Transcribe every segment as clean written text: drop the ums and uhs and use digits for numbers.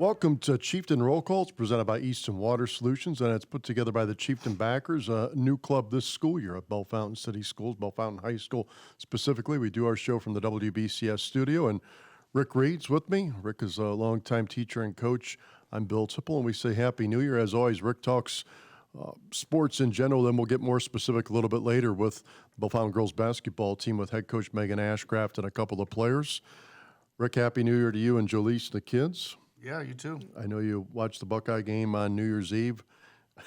Welcome to Chieftain Roll Call. It's presented by Easton Water Solutions, and it's put together by the Chieftain backers, a new club this school year at Bell Fountain City Schools, Bell Fountain High School specifically. We do our show from the WBCS studio, and Rick Reed's with me. Rick is a longtime teacher and coach. I'm Bill Tipple, and we say Happy New Year. As always, Rick talks sports in general, then we'll get more specific a little bit later with the Bell Fountain girls basketball team with head coach Megan Ashcraft and a couple of players. Rick, Happy New Year to you and Jolise and the kids. Yeah, you too. I know you watched the Buckeye game on New Year's Eve.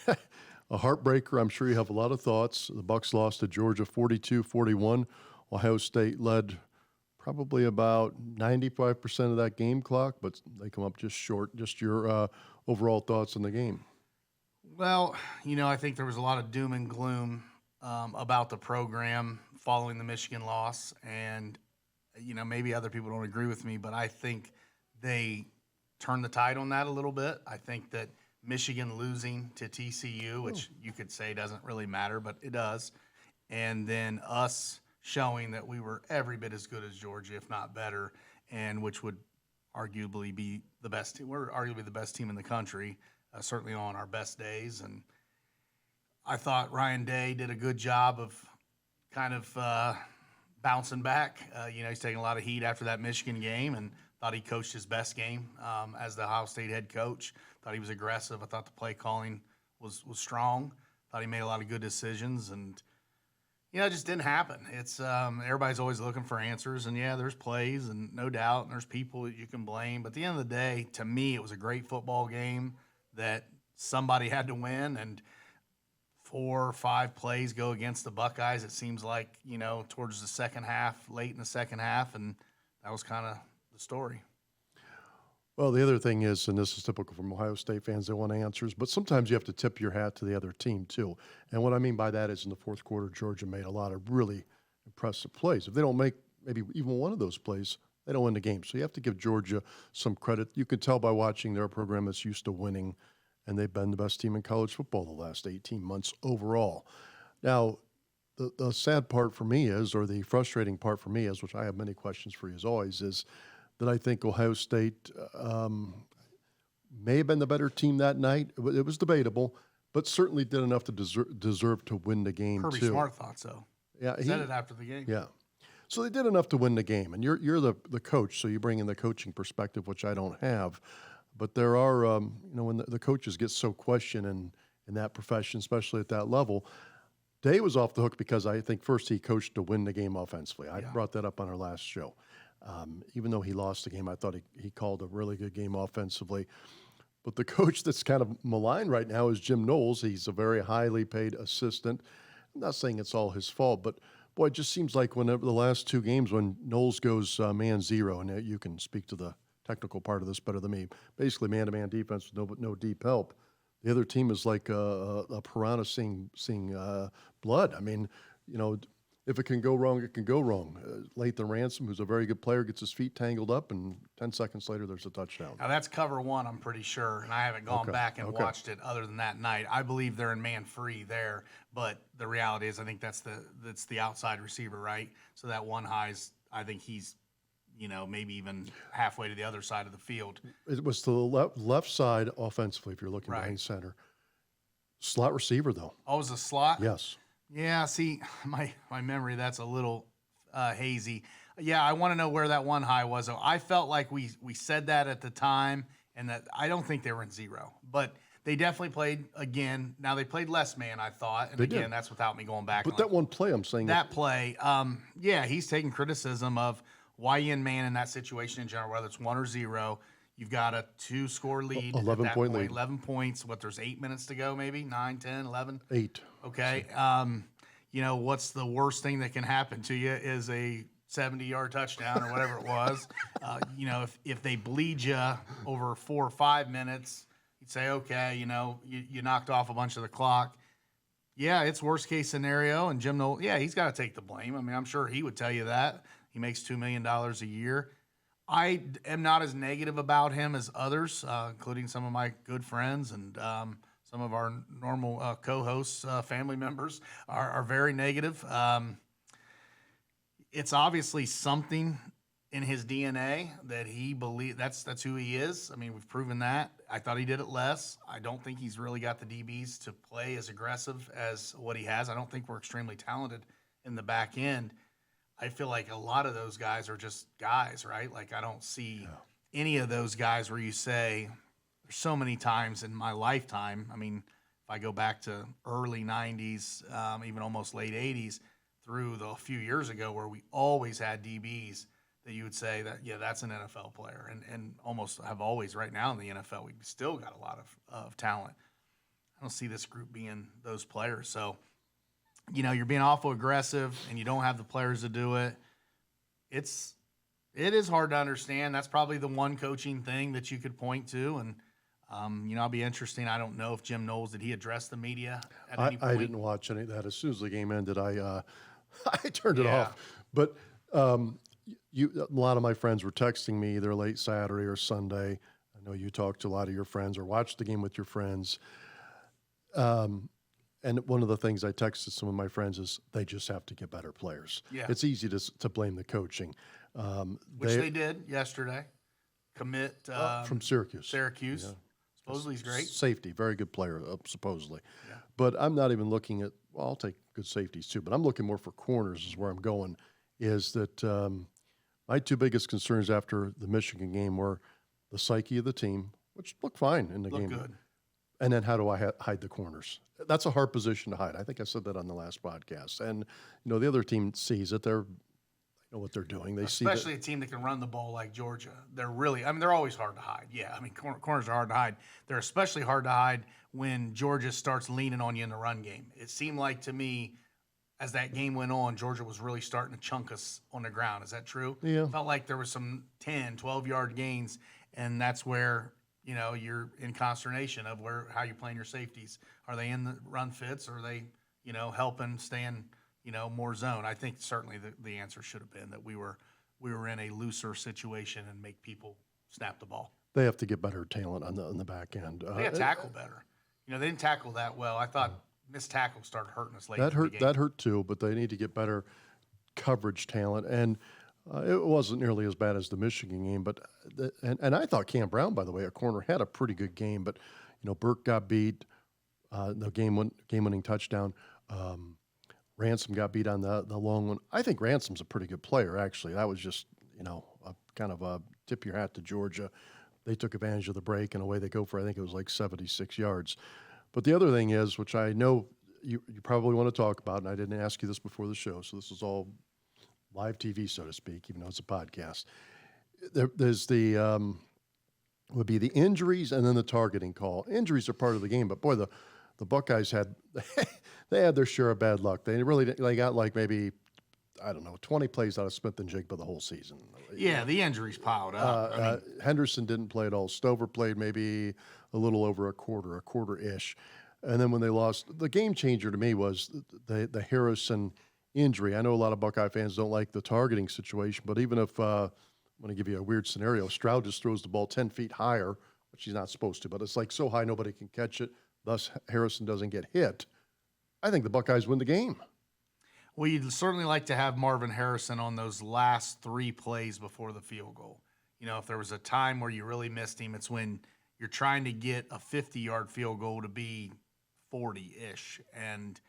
A heartbreaker. I'm sure you have a lot of thoughts. The Bucks lost to Georgia 42-41. Ohio State led probably about 95% of that game clock, but they come up just short. Just your overall thoughts on the game. Well, I think there was a lot of doom and gloom about the program following the Michigan loss. And, maybe other people don't agree with me, but I think they turned the tide on that a little bit. I think that Michigan losing to TCU, which you could say doesn't really matter, but it does, and then us showing that we were every bit as good as Georgia, if not better, and which would arguably be the best team. We're arguably the best team in the country, certainly on our best days. And I thought Ryan Day did a good job of kind of bouncing back. He's taking a lot of heat after that Michigan game, and thought he coached his best game as the Ohio State head coach. Thought he was aggressive. I thought the play calling was strong. Thought he made a lot of good decisions, and it just didn't happen. It's everybody's always looking for answers, and there's plays, and no doubt, and there's people that you can blame. But at the end of the day, to me, it was a great football game that somebody had to win, and 4 or 5 plays go against the Buckeyes. It seems like towards the second half, late in the second half, and that was kind of the story. Well, the other thing is, and this is typical from Ohio State fans, they want answers, but sometimes you have to tip your hat to the other team too. And what I mean by that is in the fourth quarter, Georgia made a lot of really impressive plays. If they don't make maybe even one of those plays, they don't win the game. So you have to give Georgia some credit. You can tell by watching their program that's used to winning, and they've been the best team in college football the last 18 months overall. Now, the sad part for me is, or the frustrating part for me is, which I have many questions for you as always, is that I think Ohio State may have been the better team that night. It was debatable, but certainly did enough to deserve to win the game Kirby too. Smart thought so. Yeah, he said it after the game. Yeah, so they did enough to win the game, and you're the coach, so you bring in the coaching perspective, which I don't have. But there are, when the coaches get so questioned in that profession, especially at that level. Day was off the hook because I think first he coached to win the game offensively. I brought that up on our last show. Even though he lost the game, I thought he called a really good game offensively. But the coach that's kind of maligned right now is Jim Knowles. He's a very highly paid assistant. I'm not saying it's all his fault, but boy, it just seems like whenever the last 2 games when Knowles goes man zero, and you can speak to the technical part of this better than me, basically man-to-man defense with no deep help. The other team is like a piranha seeing blood. I mean, if it can go wrong, it can go wrong. Lathan Ransom, who's a very good player, gets his feet tangled up, and 10 seconds later, there's a touchdown. Now, that's cover 1, I'm pretty sure, and I haven't gone back and watched it other than that night. I believe they're in man-free there, but the reality is I think that's the outside receiver, right? So that one high's, I think he's, maybe even halfway to the other side of the field. It was to the left side offensively if you're looking behind center. Slot receiver, though. Oh, it was a slot? Yes. Yeah, see, my memory, that's a little hazy. Yeah, I want to know where that one high was. I felt like we said that at the time, and that I don't think they were in zero. But they definitely played again. Now, they played less man, I thought. And again, that's without me going back. But that one play, I'm saying. That play, he's taking criticism of why you in man in that situation in general, whether it's 1 or 0. You've got a 2-score lead. 11-point lead. 11 points. There's 8 minutes to go, maybe? 9, 10, 11? 8. Okay. What's the worst thing that can happen to you is a 70-yard touchdown or whatever it was. If they bleed you over 4 or 5 minutes, you'd say, okay, you knocked off a bunch of the clock. Yeah, it's worst-case scenario, and Jim Knowles, he's got to take the blame. I mean, I'm sure he would tell you that. He makes $2 million a year. I am not as negative about him as others, including some of my good friends and some of our normal co-hosts, family members are very negative. It's obviously something in his DNA that he believe that's who he is. I mean, we've proven that. I thought he did it less. I don't think he's really got the DBs to play as aggressive as what he has. I don't think we're extremely talented in the back end. I feel like a lot of those guys are just guys, right? Like I don't see any of those guys where you say there's so many times in my lifetime. I mean, if I go back to early 90s, even almost late 80s through the few years ago where we always had DBs that you would say that, yeah, that's an NFL player and almost have always right now in the NFL, we've still got a lot of talent. I don't see this group being those players. So, you're being awful aggressive and you don't have the players to do it. It is hard to understand. That's probably the one coaching thing that you could point to. And, I'll be interesting. I don't know if Jim Knowles, did he address the media at any point? I didn't watch any of that. As soon as the game ended, I turned it Yeah. off. But a lot of my friends were texting me either late Saturday or Sunday. I know you talked to a lot of your friends or watched the game with your friends. And one of the things I texted some of my friends is they just have to get better players. Yeah. It's easy to blame the coaching. Which they did yesterday. Commit From Syracuse. Syracuse. Yeah. Supposedly he's great. Safety, very good player, supposedly. Yeah. But I'm not even looking at, well, I'll take good safeties too, but I'm looking more for corners is where I'm going, is that my two biggest concerns after the Michigan game were the psyche of the team, which looked fine in the Looked game. good. And then how do I hide the corners? That's a hard position to hide. I think I said that on the last podcast. And, the other team sees it. They know what they're doing. They see Especially a team that can run the ball like Georgia. They're always hard to hide. Yeah, I mean, corners are hard to hide. They're especially hard to hide when Georgia starts leaning on you in the run game. It seemed like to me, as that game went on, Georgia was really starting to chunk us on the ground. Is that true? Yeah. Felt like there was some 10, 12-yard gains, and that's where, you're in consternation of how you're playing your safeties. Are they in the run fits? Or are they, helping stay in, more zone? I think certainly the answer should have been that we were in a looser situation and make people snap the ball. they have to get better talent on the back end. They got to tackle better. They didn't tackle that well. I thought missed tackles started hurting us late. That in the hurt. game. That hurt too. But they need to get better coverage talent, and it wasn't nearly as bad as the Michigan game. But and I thought Cam Brown, by the way, a corner, had a pretty good game. But Burke got beat. The game-winning touchdown. Ransom got beat on the long one. I think Ransom's a pretty good player, actually. That was just a kind of a tip your hat to Georgia. They took advantage of the break, and away they go for, I think it was like 76 yards. But the other thing is, which I know you probably want to talk about, and I didn't ask you this before the show, so this is all live TV, so to speak, even though it's a podcast. There's would be the injuries and then the targeting call. Injuries are part of the game, but boy, the Buckeyes had they had their share of bad luck. They got like maybe, I don't know, 20 plays out of Smith and Jigba the whole season. Yeah, the injuries piled up. Henderson didn't play at all. Stover played maybe a little over a quarter-ish. And then when they lost, the game changer to me was the Harrison injury. I know a lot of Buckeye fans don't like the targeting situation, but even if, I'm going to give you a weird scenario, Stroud just throws the ball 10 feet higher, which he's not supposed to, but it's like so high nobody can catch it, thus Harrison doesn't get hit. I think the Buckeyes win the game. Well, you'd certainly like to have Marvin Harrison on those last 3 plays before the field goal. If there was a time where you really missed him, it's when you're trying to get a 50-yard field goal to be 40-ish. And,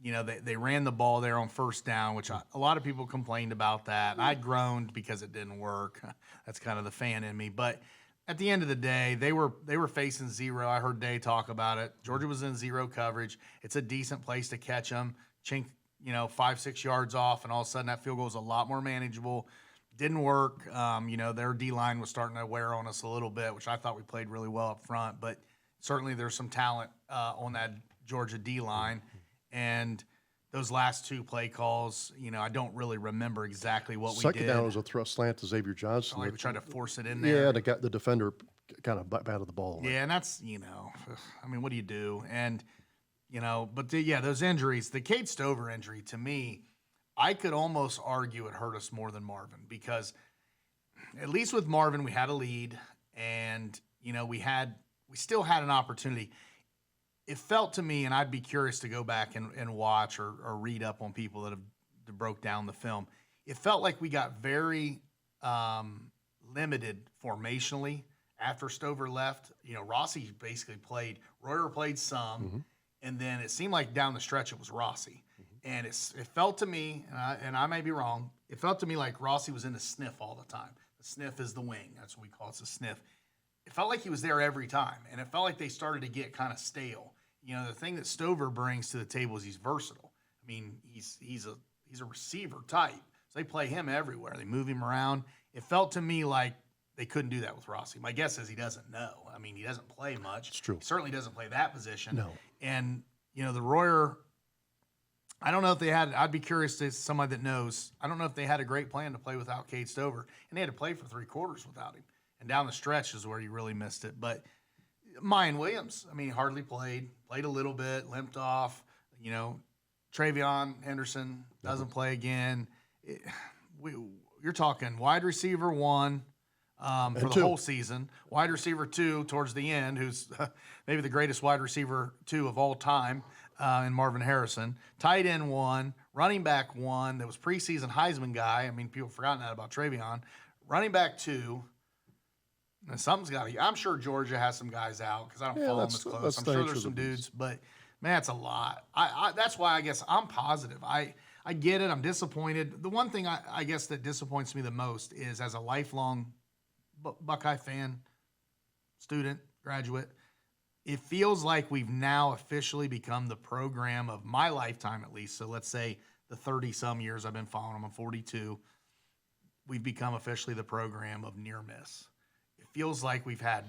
they ran the ball there on first down, which a lot of people complained about that. I groaned because it didn't work. That's kind of the fan in me. But at the end of the day, they were facing zero. I heard Day talk about it. Georgia was in zero coverage. It's a decent place to catch them. Chink 5-6 yards off, and all of a sudden that field goal is a lot more manageable. Didn't work. Their D-line was starting to wear on us a little bit, which I thought we played really well up front. But certainly there's some talent on that Georgia D-line. And those last 2 play calls, I don't really remember exactly what we did. Second down was a slant to Xavier Johnson. Like we tried to force it in there. Yeah, the defender kind of batted the ball away. Yeah, and that's, what do you do? And, but those injuries, the Cade Stover injury, to me, I could almost argue it hurt us more than Marvin, because at least with Marvin, we had a lead, and, we still had an opportunity. It felt to me, and I'd be curious to go back and watch or read up on people that have broke down the film. It felt like we got very limited formationally after Stover left. You know, Rossi basically played. Royer played some, and then it seemed like down the stretch it was Rossi. And it felt to me, and I may be wrong, it felt to me like Rossi was in the sniff all the time. The sniff is the wing. That's what we call it, it's a sniff. It felt like he was there every time, and it felt like they started to get kind of stale. You know, the thing that Stover brings to the table is he's versatile. I mean, he's a receiver type. So they play him everywhere. They move him around. It felt to me like they couldn't do that with Rossi. My guess is he doesn't know. I mean, he doesn't play much. It's true. He certainly doesn't play that position. No. And, you know, the Royer, I don't know if they had, I'd be curious to somebody that knows. I don't know if they had a great plan to play without Cade Stover. And they had to play for 3 quarters without him. And down the stretch is where you really missed it. But Mayan Williams, I mean, hardly played a little bit, limped off. You know, Travion Henderson doesn't play again. You're talking wide receiver 1 for the 2. whole season, wide receiver 2 towards the end, who's maybe the greatest wide receiver 2 of all time, in Marvin Harrison, tight end 1, running back 1, that was preseason Heisman guy. I mean, people have forgotten that about Travion. Running back 2. And something's got to. I'm sure Georgia has some guys out because I don't follow them as close. I'm sure there's some dudes, but man, it's a lot. That's why I guess I'm positive. I get it. I'm disappointed. The one thing I guess that disappoints me the most is, as a lifelong Buckeye fan, student, graduate, it feels like we've now officially become the program of my lifetime, at least. So let's say the 30-some years I've been following them. I'm 42. We've become officially the program of near miss. It feels like we've had,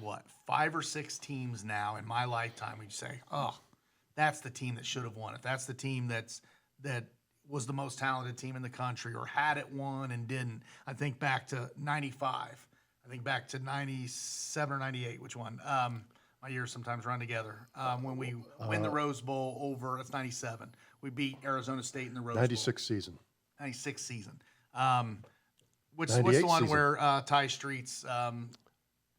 5 or 6 teams now in my lifetime. We'd say, oh, that's the team that should have won it. That's the team that was the most talented team in the country, or had it won and didn't. I think back to 95. I think back to 97 or 98. Which one? My years sometimes run together. When we win the Rose Bowl over, that's 97. We beat Arizona State in the Rose Bowl. 96 season. 96 season. What's the one season. where Ty Streets,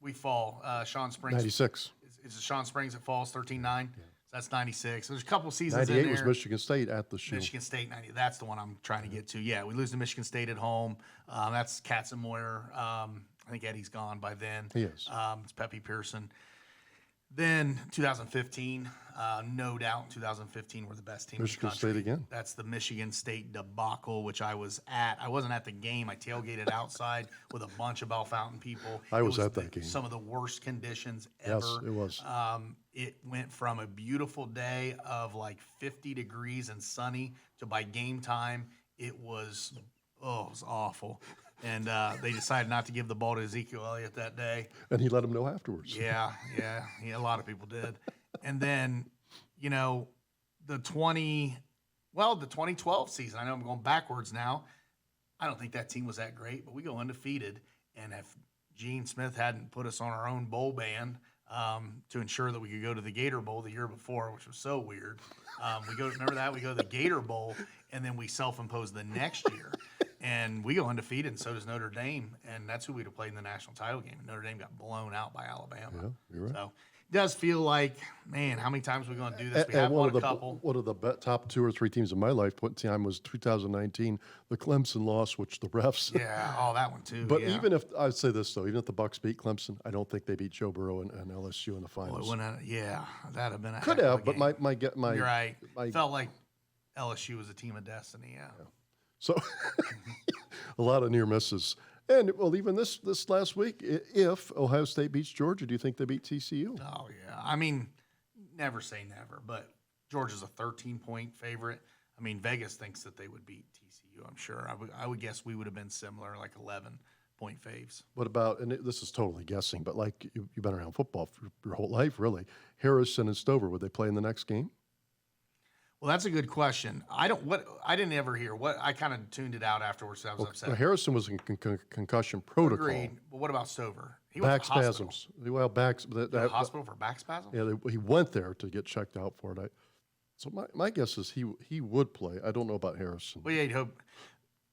we fall? Sean Springs. 96. Is it Sean Springs that falls 13-9? Yeah. So that's 96. There's a couple seasons in 98 there. was Michigan State at the shoe. Michigan State 90. That's the one I'm trying to get to. Yeah, we lose to Michigan State at home. That's Katzenmoyer. I think Eddie's gone by then. He is. It's Pepe Pearson. Then 2015, no doubt 2015 we're the best team Michigan in the country. State again. That's the Michigan State debacle, which I was at. I wasn't at the game. I tailgated outside with a bunch of Bellefontaine people. I was at that game. Some of the worst conditions ever. Yes, it was. It went from a beautiful day of like 50 degrees and sunny to, by game time, it was awful. And they decided not to give the ball to Ezekiel Elliott that day. And he let him know afterwards. Yeah, a lot of people did. And then, the 2012 season, I know I'm going backwards now. I don't think that team was that great, but we go undefeated. And if Gene Smith hadn't put us on our own bowl ban to ensure that we could go to the Gator Bowl the year before, which was so weird. Remember that? We go to the Gator Bowl, and then we self-impose the next year. And we go undefeated, and so does Notre Dame, and that's who we'd have played in the national title game. And Notre Dame got blown out by Alabama. Yeah, you're right. So it does feel like, man, how many times are we going to do this? We have won a couple. One of the top 2 or 3 teams in my life, what time was 2019, the Clemson loss, which the refs. Yeah, that one too. But yeah. even if, I'd say this though, even if the Bucs beat Clemson, I don't think they beat Joe Burrow and LSU in the finals. That'd have been a Could heck of have, a but game. You're right. Felt like LSU was a team of destiny. Yeah. So a lot of near misses. And, well, even this last week, if Ohio State beats Georgia, do you think they beat TCU? Oh, yeah. I mean, never say never, but Georgia's a 13-point favorite. I mean, Vegas thinks that they would beat TCU, I'm sure. I would guess we would have been similar, like 11-point faves. What about, and this is totally guessing, but like you've been around football for your whole life, really. Harrison and Stover, would they play in the next game? Well, that's a good question. I didn't ever hear I kind of tuned it out afterwards. So I was upset. Well, Harrison was in concussion protocol. Agreed. But what about Stover? He back went to the spasms. Well, the hospital for back spasms? Yeah, he went there to get checked out for it. So my guess is he would play. I don't know about Harrison. Well, yeah, you'd hope.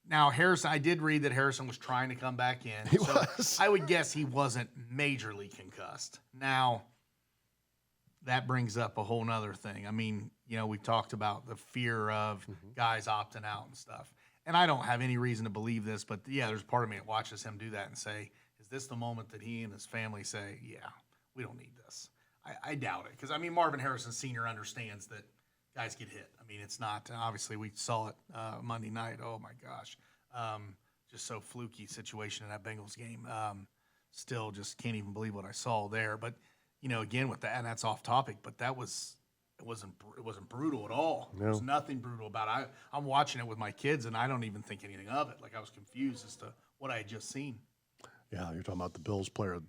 Now, Harrison, I did read that Harrison was trying to come back in. He was. I would guess he wasn't majorly concussed. Now, that brings up a whole nother thing. I mean, we talked about the fear of guys opting out and stuff. and I don't have any reason to believe this, but yeah, there's part of me that watches him do that and say, is this the moment that he and his family say, yeah, we don't need this? I doubt it. Because, I mean, Marvin Harrison Sr. understands that guys get hit. I mean, it's not, obviously we saw it Monday night. Oh my gosh. Just so fluky situation in that Bengals game. Still just can't even believe what I saw there. But, you know, again with that, and that's off topic, but it wasn't brutal at all. No. There was nothing brutal about it. I'm watching it with my kids, and I don't even think anything of it. Like, I was confused as to what I had just seen. Yeah, you're talking about the Bills player,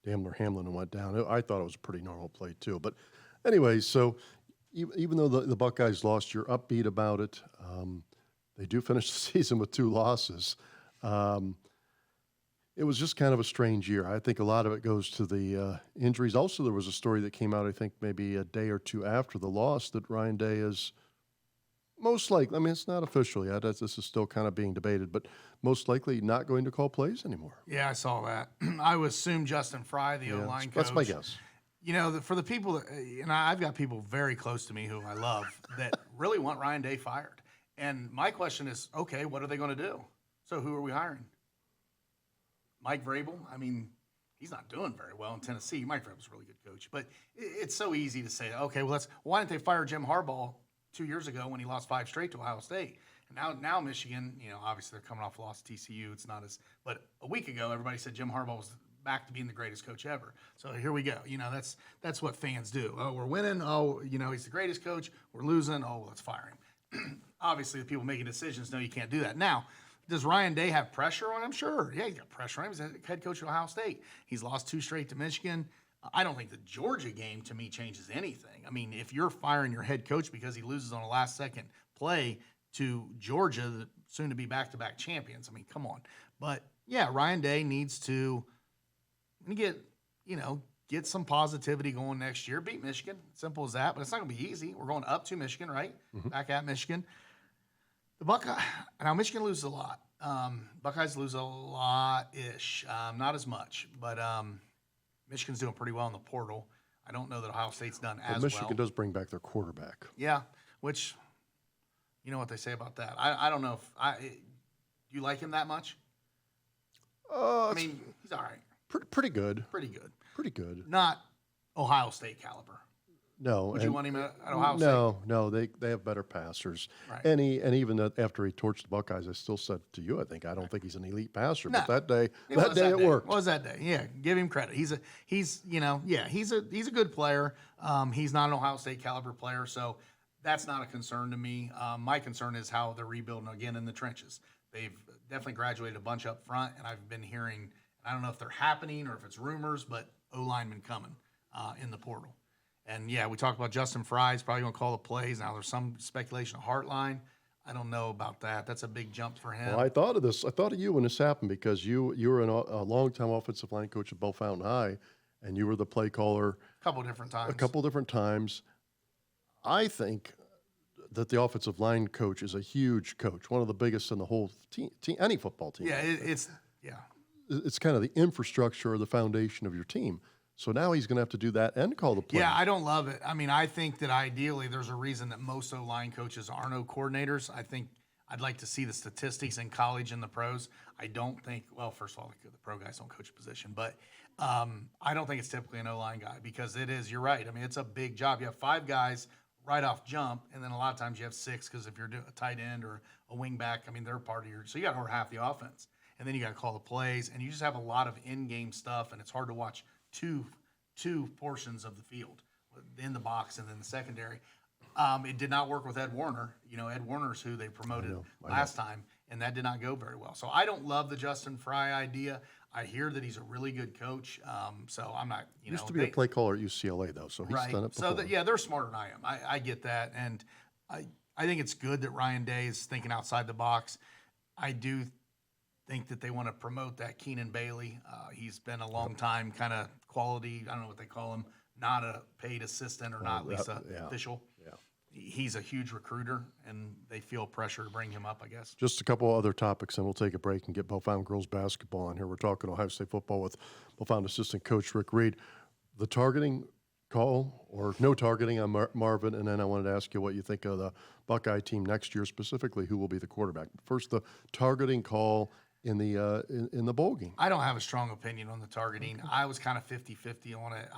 Damler Hamlin, went down. I thought it was a pretty normal play too. But anyway, so even though the Buckeyes lost, you're upbeat about it. They do finish the season with 2 losses. It was just kind of a strange year. I think a lot of it goes to the injuries. Also, there was a story that came out, I think, maybe a day or two after the loss that Ryan Day is most likely, I mean, it's not official yet. This is still kind of being debated, but most likely not going to call plays anymore. Yeah, I saw that. I would assume Justin Fry, the O-line coach. That's my guess. You know, for the people, that, and I've got people very close to me who I love that really want Ryan Day fired. And my question is, okay, what are they going to do? So who are we hiring? Mike Vrabel? I mean, he's not doing very well in Tennessee. Mike Vrabel's a really good coach. But it's so easy to say, okay, well, why didn't they fire Jim Harbaugh 2 years ago when he lost 5 straight to Ohio State? And now Michigan, you know, obviously they're coming off a loss to TCU. It's not as – but a week ago, everybody said Jim Harbaugh was back to being the greatest coach ever. So here we go. You know, that's what fans do. Oh, we're winning. Oh, you know, he's the greatest coach. We're losing. Oh, well, let's fire him. Obviously, the people making decisions know you can't do that. Now, does Ryan Day have pressure on him? Sure. Yeah, he's got pressure on him. He's the head coach of Ohio State. He's lost 2 straight to Michigan. I don't think the Georgia game, to me, changes anything. I mean, if you're firing your head coach because he loses on a last-second play to Georgia, the soon-to-be back-to-back champions, I mean, come on. But, yeah, Ryan Day needs to get some positivity going next year. Beat Michigan. Simple as that. But it's not going to be easy. We're going up to Michigan, right? Mm-hmm. Back at Michigan. The Buckeyes, now Michigan loses a lot. Buckeyes lose a lot-ish. Not as much, but Michigan's doing pretty well in the portal. I don't know that Ohio State's done as well. Michigan does bring back their quarterback. Yeah, which, you know what they say about that. I don't know if do you like him that much? I mean, he's all right. Pretty good. Pretty good. Pretty good. Not Ohio State caliber. No. Would you want him at Ohio State? No, they have better passers. Right. And even after he torched the Buckeyes, I still said to you, I don't think he's an elite passer. No. But that day it worked. What was that day? Yeah, give him credit. He's a good player. He's not an Ohio State caliber player, so that's not a concern to me. My concern is how they're rebuilding again in the trenches. They've definitely graduated a bunch up front, and I've been hearing, I don't know if they're happening or if it's rumors, but O-linemen coming in the portal. And, yeah, we talked about Justin Fry. He's probably going to call the plays. Now, there's some speculation of Hartline. I don't know about that. That's a big jump for him. Well, I thought of this. I thought of you when this happened because you were a long-time offensive line coach at Bell Fountain High, and you were the play caller. A couple different times. I think that the offensive line coach is a huge coach, one of the biggest in the whole team any football team. Yeah, it's kind of the infrastructure or the foundation of your team. So now he's going to have to do that and call the plays. Yeah, I don't love it. I mean, I think that ideally there's a reason that most O-line coaches aren't O coordinators. I think I'd like to see the statistics in college and the pros. I don't think, well, first of all, the pro guys don't coach a position, but I don't think it's typically an O-line guy because it is, you're right. I mean, it's a big job. You have 5 guys right off jump, and then a lot of times you have 6 because if you're a tight end or a wing back, I mean, they're part of your – so you got to cover half the offense. And then you got to call the plays, and you just have a lot of in-game stuff, and it's hard to watch two portions of the field, in the box and then the secondary. It did not work with Ed Warner. You know, Ed Warner's who they promoted last time, and that did not go very well. So I don't love the Justin Fry idea. I hear that he's a really good coach, so I'm not, Used to be a play caller at UCLA, though, so he's done it before. So, they're smarter than I am. I get that, and I think it's good that Ryan Day is thinking outside the box. I do think that they want to promote that Keenan Bailey. He's been a long time kind of quality, I don't know what they call him, not a paid assistant or not at least official. Yeah. He's a huge recruiter, and they feel pressure to bring him up, I guess. Just a couple other topics, and we'll take a break and get Bell Fountain girls basketball on here. We're talking Ohio State football with Bell Fountain assistant coach Rick Reed. The targeting call or no targeting on Marvin, and then I wanted to ask you what you think of the Buckeye team next year, specifically who will be the quarterback. First, the targeting call in the bowl game. I don't have a strong opinion on the targeting. I was kind of 50-50 on it.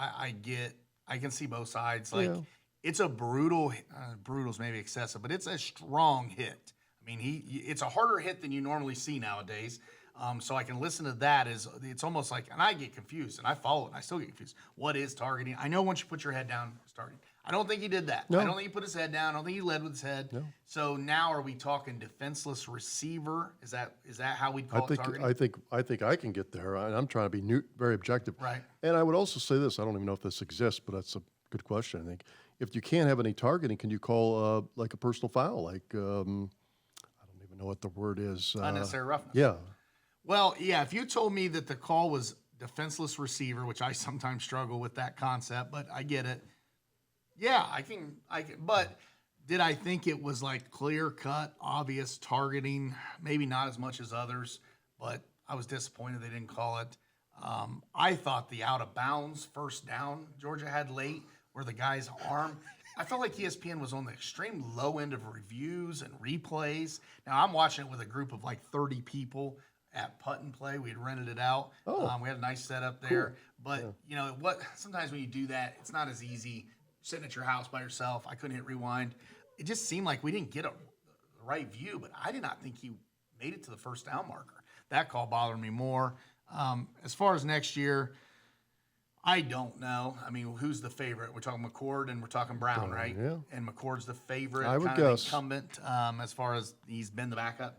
I can see both sides. Like, Yeah. it's a brutal's maybe excessive, but it's a strong hit. I mean, it's a harder hit than you normally see nowadays. So I can listen to that it's almost like, and I get confused, and I follow it, and I still get confused. What is targeting? I know once you put your head down, it's targeting. I don't think he did that. No. I don't think he put his head down. I don't think he led with his head. No. So now are we talking defenseless receiver? Is that how we'd call it targeting? I think I can get there. I'm trying to be very objective. Right. And I would also say this. I don't even know if this exists, but that's a good question. I think if you can't have any targeting, can you call like a personal foul? Like I don't even know what the word is. Unnecessary roughness. Yeah. Well, yeah, if you told me that the call was defenseless receiver, which I sometimes struggle with that concept, but I get it. Yeah, I can, but did I think it was like clear-cut, obvious targeting? Maybe not as much as others, but I was disappointed they didn't call it. I thought the out-of-bounds first down Georgia had late, where the guy's arm, I felt like ESPN was on the extreme low end of reviews and replays. Now, I'm watching it with a group of like 30 people at Putt and Play. We had rented it out. Oh. We had a nice setup there. But, you know, sometimes when you do that, it's not as easy sitting at your house by yourself. I couldn't hit rewind. It just seemed like we didn't get the right view, but I did not think he made it to the first down marker. That call bothered me more. As far as next year, I don't know. I mean, who's the favorite? We're talking McCord and we're talking Brown, right? Yeah. And McCord's the favorite, I would kind of guess. incumbent, as far as he's been the backup.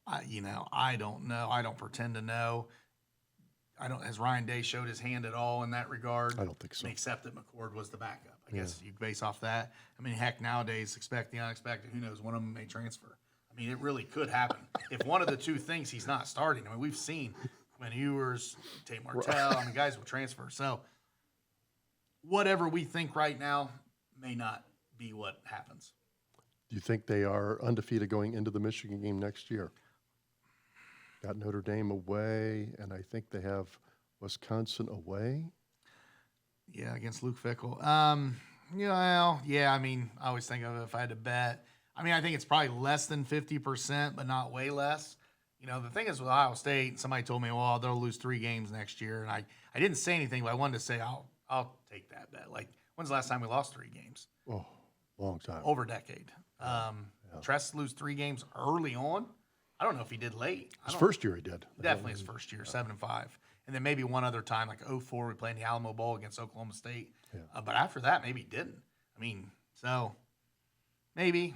I don't know. I don't pretend to know. Has Ryan Day showed his hand at all in that regard? I don't think so. Except that McCord was the backup. I guess you base off that. I mean, heck, nowadays, expect the unexpected. Who knows? One of them may transfer. I mean, it really could happen. If one of the two thinks he's not starting, I mean, we've seen Quinn Ewers, Tate Martell, I mean, guys will transfer. So whatever we think right now may not be what happens. Do you think they are undefeated going into the Michigan game next year? Got Notre Dame away, and I think they have Wisconsin away. Yeah, against Luke Fickell. Yeah, I mean, I always think of it if I had to bet. I mean, I think it's probably less than 50%, but not way less. You know, the thing is with Ohio State, somebody told me, well, they'll lose 3 games next year. And I didn't say anything, but I wanted to say, I'll take that bet. Like, when's the last time we lost 3 games? Oh, long time. Over a decade. Tress lose 3 games early on. I don't know if he did late. His first year he did. Definitely his first year, 7-5. And then maybe one other time, like 2004, we played in the Alamo Bowl against Oklahoma State. Yeah. But after that, maybe he didn't. I mean, so maybe,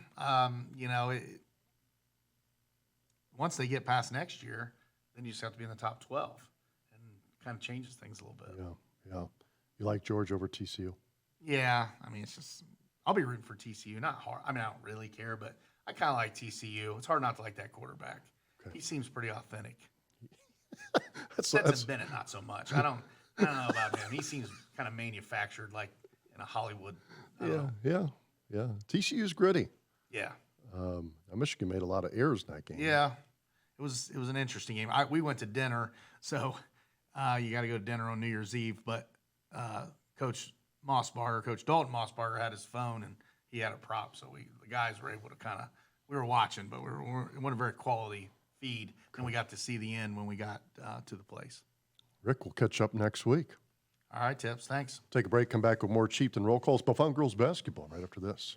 once they get past next year, then you just have to be in the top 12. And kind of changes things a little bit. Yeah. You like George over TCU? Yeah. I mean, it's just, I'll be rooting for TCU. Not hard. I mean, I don't really care, but I kind of like TCU. It's hard not to like that quarterback. Okay. He seems pretty authentic. Stetson Bennett, not so much. I don't know about him. He seems kind of manufactured, like in a Hollywood. Yeah. TCU's gritty. Yeah. Michigan made a lot of errors in that game. Yeah. It was an interesting game. We went to dinner, so you got to go to dinner on New Year's Eve. But Coach Dalton Mossbarger had his phone and he had a prop, so the guys were able to we were watching, but it wasn't a very quality feed, and we got to see the end when we got to the place. Rick, we'll catch up next week. All right, Tips. Thanks. Take a break, come back with more Chieftain roll calls, Buffon girls basketball right after this.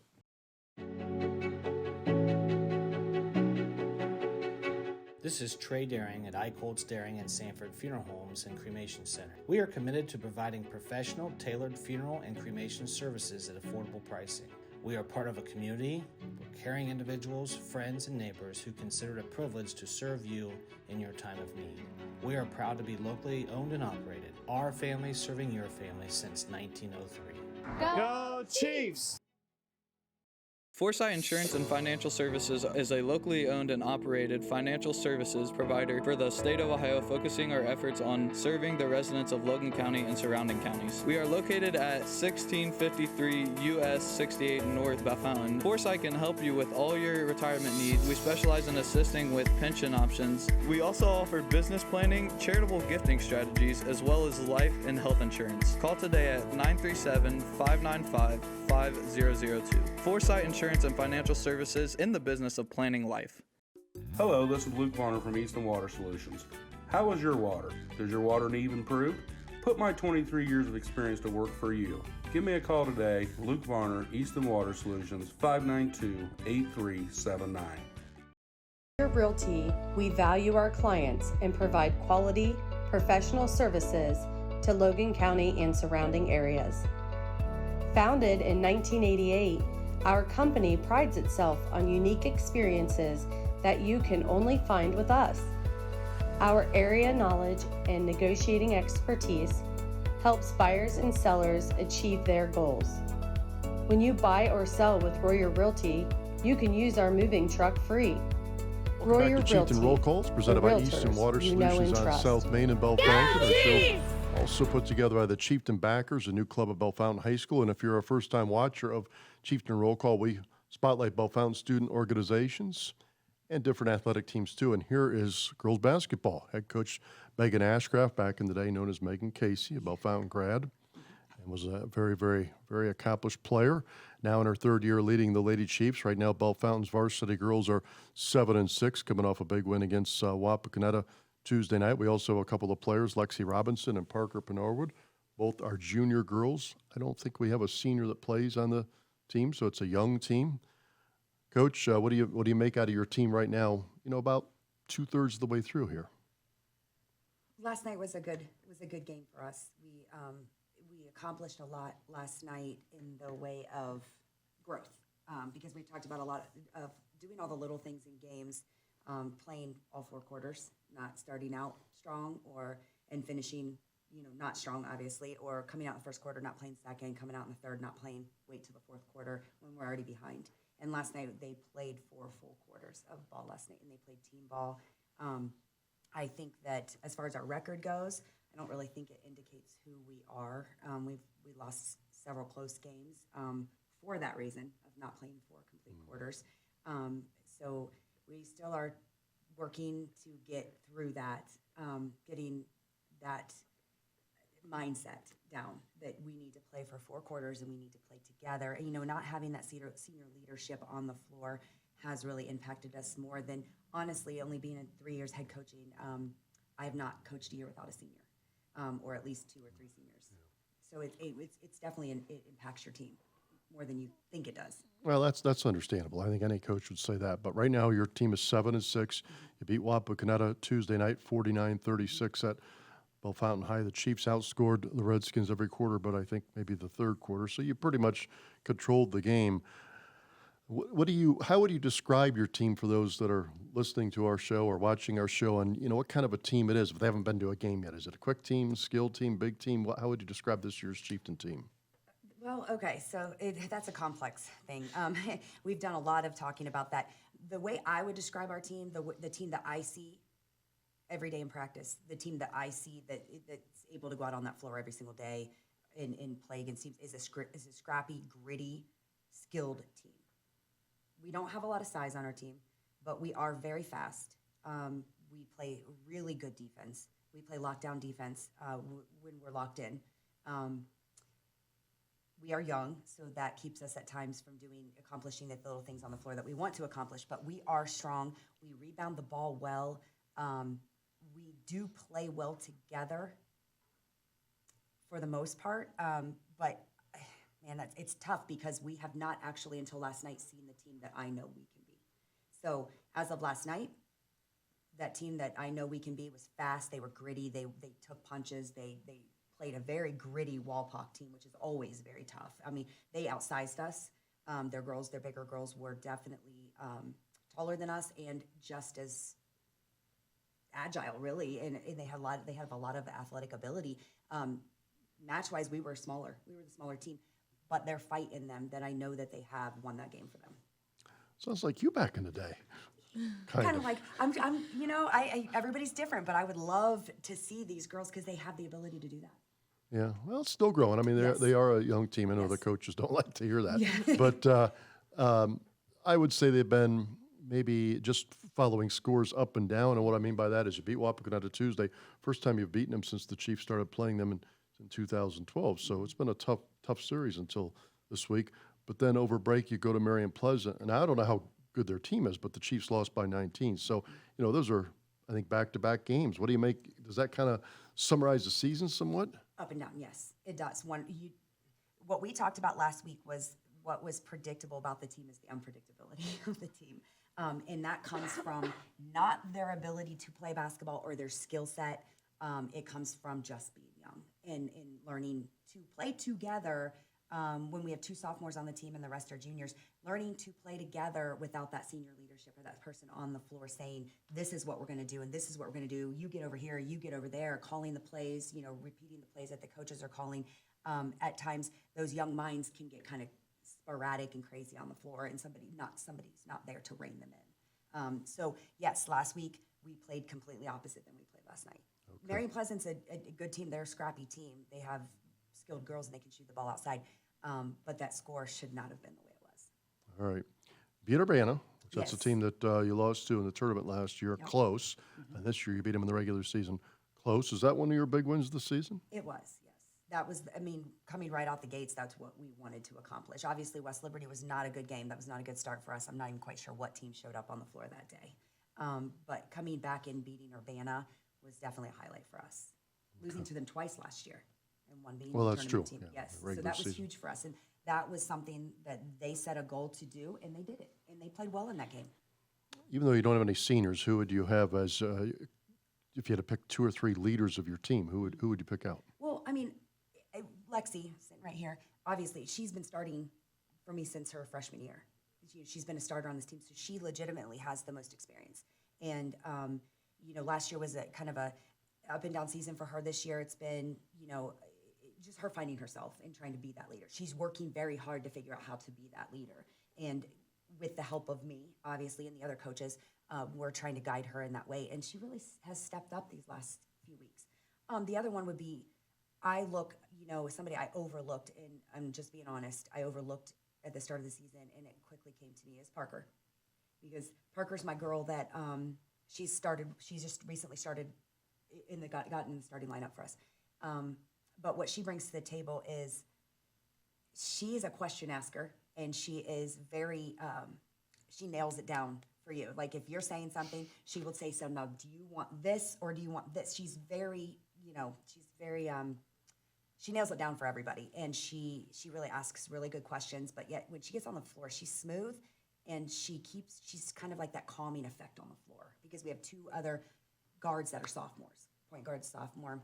This is Trey Daring at Eichholtz Daring and Sanford Funeral Homes and Cremation Center. We are committed to providing professional, tailored funeral and cremation services at affordable pricing. We are part of a community with caring individuals, friends, and neighbors who consider it a privilege to serve you in your time of need. We are proud to be locally owned and operated. Our family serving your family since 1903. Go Chiefs! Foresight Insurance and Financial Services is a locally owned and operated financial services provider for the state of Ohio, focusing our efforts on serving the residents of Logan County and surrounding counties. We are located at 1653 US 68 North Bellefontaine. Foresight can help you with all your retirement needs. We specialize in assisting with pension options. We also offer business planning, charitable gifting strategies, as well as life and health insurance. Call today at 937-595-5002. Foresight Insurance and Financial Services, in the business of planning life. Hello, this is Luke Varner from Easton Water Solutions. How is your water? Does your water need improved? Put my 23 years of experience to work for you. Give me a call today, Luke Varner, Easton Water Solutions, 592-8379. Your Realty, we value our clients and provide quality, professional services to Logan County and surrounding areas. Founded in 1988, our company prides itself on unique experiences that you can only find with us. Our area knowledge and negotiating expertise helps buyers and sellers achieve their goals. When you buy or sell with Royer Realty, you can use our moving truck free. Welcome back to Chieftain Roll Calls, presented by Easton Water Solutions on South Main and Bellefontaine. Our show also put together by the Chieftain backers, a new club at Bellefontaine High School. And if you're a first-time watcher of Chieftain Roll Call, we spotlight Bellefontaine student organizations and different athletic teams too. And here is girls basketball. Head coach Megan Ashcraft, back in the day known as Megan Casey, a Bellefontaine grad, and was a very, very, very accomplished player. Now in her third year leading the Lady Chiefs. Right now, Bellefontaine's varsity girls are 7-6, coming off a big win against Wapakoneta Tuesday night. We also have a couple of players, Lexi Robinson and Parker Penorwood. Both are junior girls. I don't think we have a senior that plays on the team, so it's a young team. Coach, what do you make out of your team right now? You know, about 2/3 of the way through here. Last night was a good game for us. We accomplished a lot last night in the way of growth, because we talked about a lot of doing all the little things in games, playing all 4 quarters, not starting out strong and finishing, not strong, obviously, or coming out in the first quarter, not playing second, coming out in the third, not playing, wait till the fourth quarter when we're already behind. And last night they played 4 full quarters of ball last night, and they played team ball. I think that as far as our record goes, I don't really think it indicates who we are. We lost several close games for that reason of not playing 4 complete quarters. So we still are working to get through that, getting that mindset down that we need to play for 4 quarters and we need to play together. And, not having that senior leadership on the floor has really impacted us more than, honestly, only being in 3 years head coaching. I have not coached a year without a senior, or at least 2 or 3 seniors. So it's definitely it impacts your team more than you think it does. Well, that's understandable. I think any coach would say that. But right now, your team is 7-6. You beat Wapakoneta Tuesday night, 49-36 at Bellefontaine High. The Chiefs outscored the Redskins every quarter, but I think maybe the third quarter. So you pretty much controlled the game. How would you describe your team for those that are listening to our show or watching our show, and what kind of a team it is if they haven't been to a game yet? Is it a quick team, skilled team, big team? How would you describe this year's Chieftain team? Well, okay, so that's a complex thing. We've done a lot of talking about that. The way I would describe our team, the team that I see every day in practice, the team that I see that's able to go out on that floor every single day and play against teams is a scrappy, gritty, skilled team. We don't have a lot of size on our team, but we are very fast. We play really good defense. We play lockdown defense when we're locked in. We are young, so that keeps us at times from accomplishing the little things on the floor that we want to accomplish, but we are strong. We rebound the ball well. We do play well together for the most part, but man, it's tough because we have not actually until last night seen the team that I know we can be. So as of last night, that team that I know we can be was fast. They were gritty. They took punches. They played a very gritty Walpock team, which is always very tough. I mean, they outsized us. Their bigger girls were definitely taller than us and just as agile, really, and they have a lot of athletic ability. Match-wise, we were smaller. We were the smaller team, but their fight in them that I know that they have won that game for them. Sounds like you back in the day. Kind of like I'm you know, everybody's different, but I would love to see these girls because they have the ability to do that. Yeah, well, it's still growing. I mean, Yes. they are a young team. I know the coaches don't like to hear that, but I would say they've been maybe just following scores up and down. And what I mean by that is you beat Wapakoneta Tuesday, first time you've beaten them since the Chiefs started playing them in 2012. So it's been a tough series until this week. But then over break, you go to Marion Pleasant, and I don't know how good their team is, but the Chiefs lost by 19. So, you know, those are, I think, back-to-back games. What do you make? Does that kind of summarize the season somewhat? Up and down, yes, it does. What we talked about last week was what was predictable about the team is the unpredictability of the team. And that comes from not their ability to play basketball or their skill set. It comes from just being young and learning to play together. When we have 2 sophomores on the team and the rest are juniors, learning to play together without that senior leadership or that person on the floor saying, this is what we're going to do and this is what we're going to do. You get over here, you get over there, calling the plays, you know, repeating the plays that the coaches are calling. At times, those young minds can get kind of sporadic and crazy on the floor, and somebody's not there to rein them in. So yes, last week we played completely opposite than we played last night. Okay. Marion Pleasant's a good team. They're a scrappy team. They have skilled girls and they can shoot the ball outside. But that score should not have been the way it was. All right. Beat Urbana, which that's a Yes. team that you lost to in the tournament last year, close. And this year you beat them in the regular season, close. Is that one of your big wins this season? It was, yes. That was, I mean, coming right out the gates, that's what we wanted to accomplish. Obviously, West Liberty was not a good game. That was not a good start for us. I'm not even quite sure what team showed up on the floor that day. But coming back and beating Urbana was definitely a highlight for us. Losing to them twice last year and one being Well, the that's tournament true. team. Yeah, Yes, the so regular that was season. huge for us. And that was something that they set a goal to do, and they did it. And they played well in that game. Even though you don't have any seniors, who would you have as, if you had to pick 2 or 3 leaders of your team, who would you pick out? Well, I mean, Lexi, sitting right here, obviously, she's been starting for me since her freshman year. She's been a starter on this team, so she legitimately has the most experience. And, you know, last year was a kind of a up and down season for her. This year it's been, you know, just her finding herself and trying to be that leader. She's working very hard to figure out how to be that leader. And with the help of me, obviously, and the other coaches, we're trying to guide her in that way. And she really has stepped up these last few weeks. The other one would be, somebody I overlooked, and I'm just being honest, I overlooked at the start of the season, and it quickly came to me, is Parker. Because Parker's my girl that she's just recently started gotten in the starting lineup for us. But what she brings to the table is she is a question asker, and she is very, she nails it down for you. Like if you're saying something, she will say, so now do you want this or do you want this? She's very, she nails it down for everybody. And she really asks really good questions, but yet when she gets on the floor, she's smooth and she's kind of like that calming effect on the floor because we have 2 other guards that are sophomores. Point guard sophomore,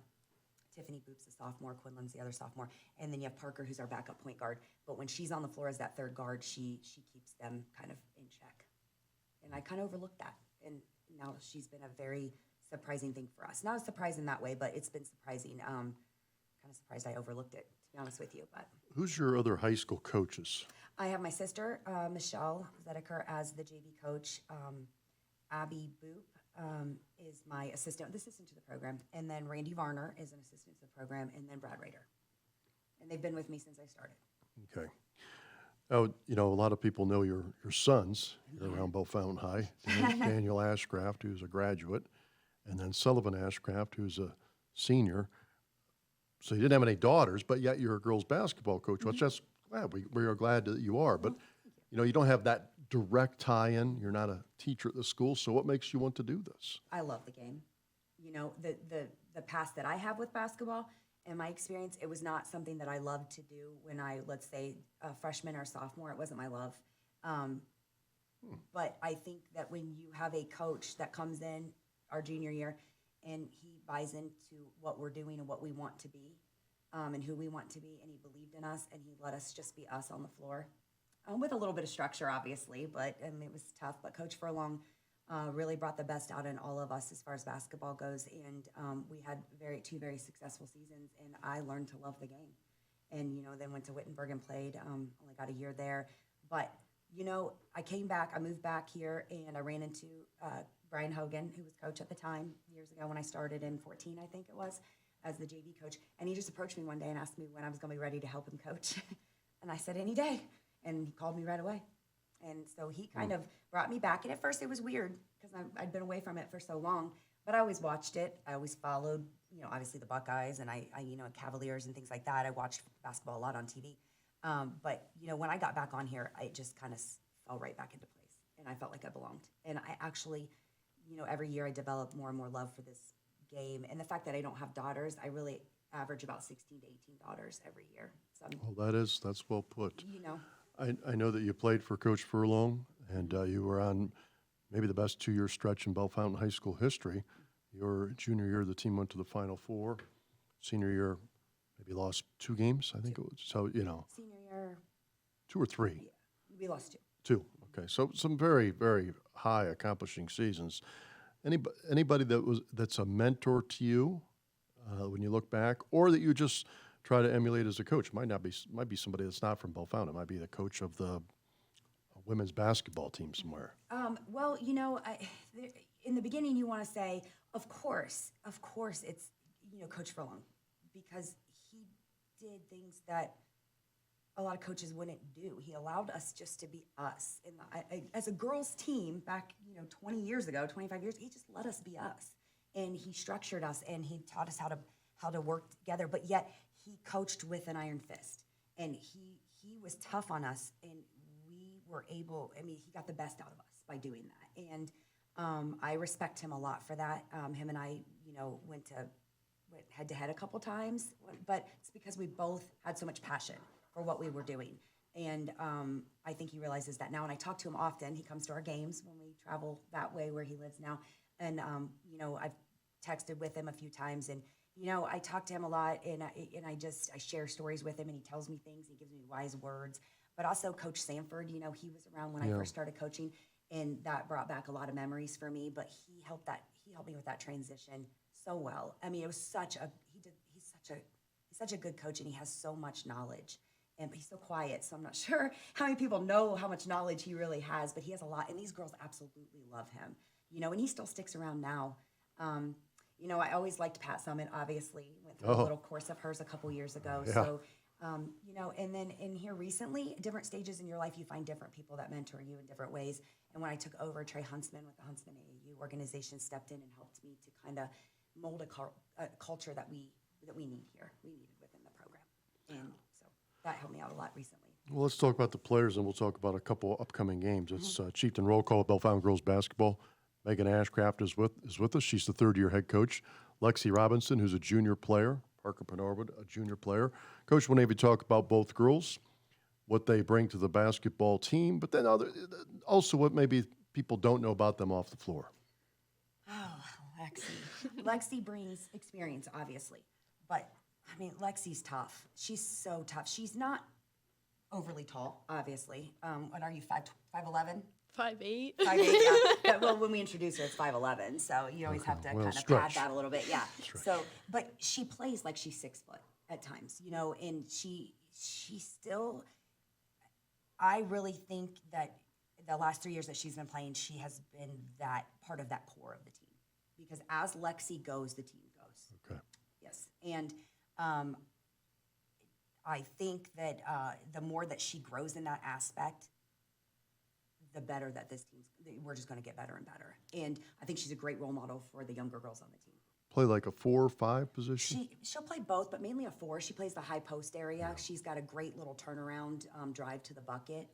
Tiffany Boop's a sophomore, Quinlan's the other sophomore, and then you have Parker, who's our backup point guard. But when she's on the floor as that 3rd guard, she keeps them kind of in check. And I kind of overlooked that. And now she's been a very surprising thing for us. Not a surprise in that way, but it's been surprising. Kind of surprised I overlooked it, to be honest with you. But Who's your other high school coaches? I have my sister, Michelle Zedeker, as the JV coach. Abby Boop is my assistant to the program. And then Randy Varner is an assistant to the program. And then Brad Rader. And they've been with me since I started. Okay. Now, you know, a lot of people know your sons around Beaufountain High. Daniel Ashcraft, who's a graduate, and then Sullivan Ashcraft, who's a senior. So you didn't have any daughters, but yet you're a girls' basketball coach, which that's glad. We are glad that you are. But, you know, you don't have that direct tie-in. You're not a teacher at the school. So what makes you want to do this? I love the game. You know, the past that I have with basketball and my experience, it was not something that I loved to do when I, let's say, a freshman or sophomore. It wasn't my love. But I think that when you have a coach that comes in our junior year and he buys into what we're doing and what we want to be and who we want to be, and he believed in us and he let us just be us on the floor with a little bit of structure, obviously, but it was tough. But Coach Furlong really brought the best out in all of us as far as basketball goes, and we had 2 very successful seasons, and I learned to love the game. And, you know, then went to Wittenberg and played, only got a year there. But, you know, I came back, I moved back here, and I ran into Brian Hogan, who was coach at the time, years ago when I started in 14, I think it was, as the JV coach. And he just approached me one day and asked me when I was going to be ready to help him coach. And I said, any day. And he called me right away. And so he kind of brought me back. And at first it was weird because I'd been away from it for so long. But I always watched it. I always followed, you know, obviously the Buckeyes and I you know, Cavaliers and things like that. I watched basketball a lot on TV. But, you know, when I got back on here, I just kind of fell right back into place. And I felt like I belonged. And I actually, you know, every year I developed more and more love for this game. And the fact that I don't have daughters, I really average about 16 to 18 daughters every year. So, Well, that's well put. you know, I know that you played for Coach Furlong, and you were on maybe the best 2-year stretch in Bellefontaine High School history. Your junior year, the team went to the Final Four. Senior year, maybe lost 2 games, I think it was. So, you know, senior year, 2 or 3? yeah, we lost 2. 2. Okay, so some very, very high accomplishing seasons. Anybody that's a mentor to you when you look back, or that you just try to emulate as a coach? Might be somebody that's not from Bellefontaine. It might be the coach of the women's basketball team somewhere. Well, you know, in the beginning, you want to say, of course, it's, you know, Coach Furlong, because he did things that a lot of coaches wouldn't do. He allowed us just to be us. And as a girls' team back, you know, 20 years ago, 25 years, he just let us be us. And he structured us, and he taught us how to work together. But yet, he coached with an iron fist, and he was tough on us, and we were able. I mean, he got the best out of us by doing that, and I respect him a lot for that. Him and I, you know, went head to head a couple times, but it's because we both had so much passion for what we were doing, and I think he realizes that now. And I talk to him often. He comes to our games when we travel that way where he lives now, and you know, I've texted with him a few times, and you know, I talk to him a lot, and I share stories with him, and he tells me things, he gives me wise words. But also Coach Sanford, you know, he was around when I first started coaching, and that brought back a lot of memories for me. But he helped me with that transition so well. I mean, it was he's such a good coach, and he has so much knowledge. And he's so quiet, so I'm not sure how many people know how much knowledge he really has, but he has a lot, and these girls absolutely love him. You know, and he still sticks around now. You know, I always liked Pat Summit, obviously. Went through a little course of hers a couple years ago. Yeah. So, you know, and then in here recently, different stages in your life, you find different people that mentor you in different ways. And when I took over, Trey Huntsman with the Huntsman AAU organization stepped in and helped me to kind of mold a culture that we need here. We needed within the program. And so that helped me out a lot recently. Well, let's talk about the players, and we'll talk about a couple upcoming games. It's Chieftain roll call at Bellefontaine girls basketball. Megan Ashcraft is with us. She's the third-year head coach. Lexi Robinson, who's a junior player. Parker Penorwood, a junior player. Coach, whenever you talk about both girls, what they bring to the basketball team, but then also what maybe people don't know about them off the floor. Oh, Lexi. Lexi brings experience, obviously. But, I mean, Lexi's tough. She's so tough. She's not overly tall, obviously. What are you, 5'11"? 5'8". 5'8", yeah. Well, when we introduce her, it's 5'11", so you always have to kind of stretch. pad that a little bit, yeah. So, but she plays like she's 6 foot at times, you know, and she still. I really think that the last 3 years that she's been playing, she has been that part of that core of the team, because as Lexi goes, the team goes. Okay. Yes, and I think that the more that she grows in that aspect, the better that this team's, we're just going to get better and better. And I think she's a great role model for the younger girls on the team. Play like a 4 or 5 position? She'll play both, but mainly a 4. She plays the high post area. She's got a great little turnaround drive to the bucket.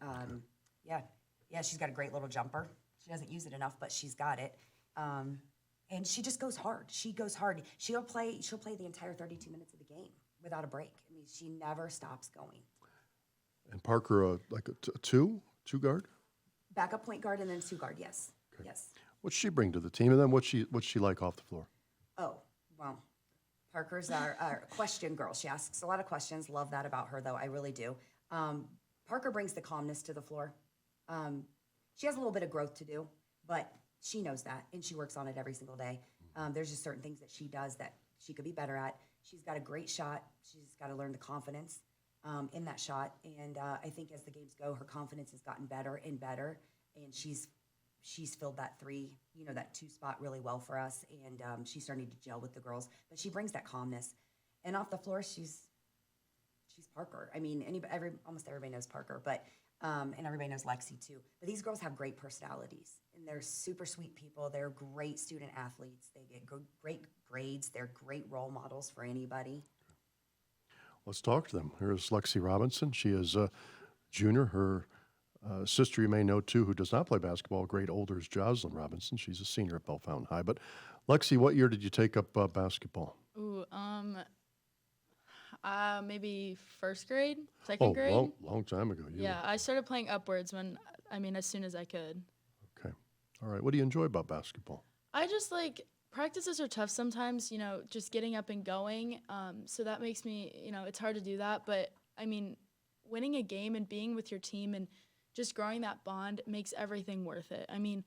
Yeah, she's got a great little jumper. She doesn't use it enough, but she's got it. And she just goes hard. She goes hard. She'll play the entire 32 minutes of the game without a break. I mean, she never stops going. And Parker, like a two guard? Backup point guard and then 2 guard, yes. Okay. Yes. What's she bring to the team, and then what's she like off the floor? Oh, well, Parker's our question girl. She asks a lot of questions. Love that about her, though. I really do. Parker brings the calmness to the floor. She has a little bit of growth to do, but she knows that, and she works on it every single day. There's just certain things that she does that she could be better at. She's got a great shot. She's got to learn the confidence. in that shot. And I think as the games go, her confidence has gotten better and better, and she's filled that three, that two spot really well for us, and she's starting to gel with the girls. But she brings that calmness, and off the floor, she's Parker. I mean, almost everybody knows Parker, but and everybody knows Lexi too. But these girls have great personalities, and they're super sweet people. They're great student athletes. They get great grades. They're great role models for anybody. Let's talk to them. Here's Lexi Robinson. She is a junior. Her sister you may know too, who does not play basketball, great older, is Jocelyn Robinson. She's a senior at Bell Fountain High. But Lexi, what year did you take up basketball? Ooh, maybe first grade, second grade. Long time ago. Yeah, I started playing upwards as soon as I could. Okay. All right. What do you enjoy about basketball? I just practices are tough sometimes, just getting up and going. So that makes me, it's hard to do that. But I mean, winning a game and being with your team and just growing that bond makes everything worth it. I mean,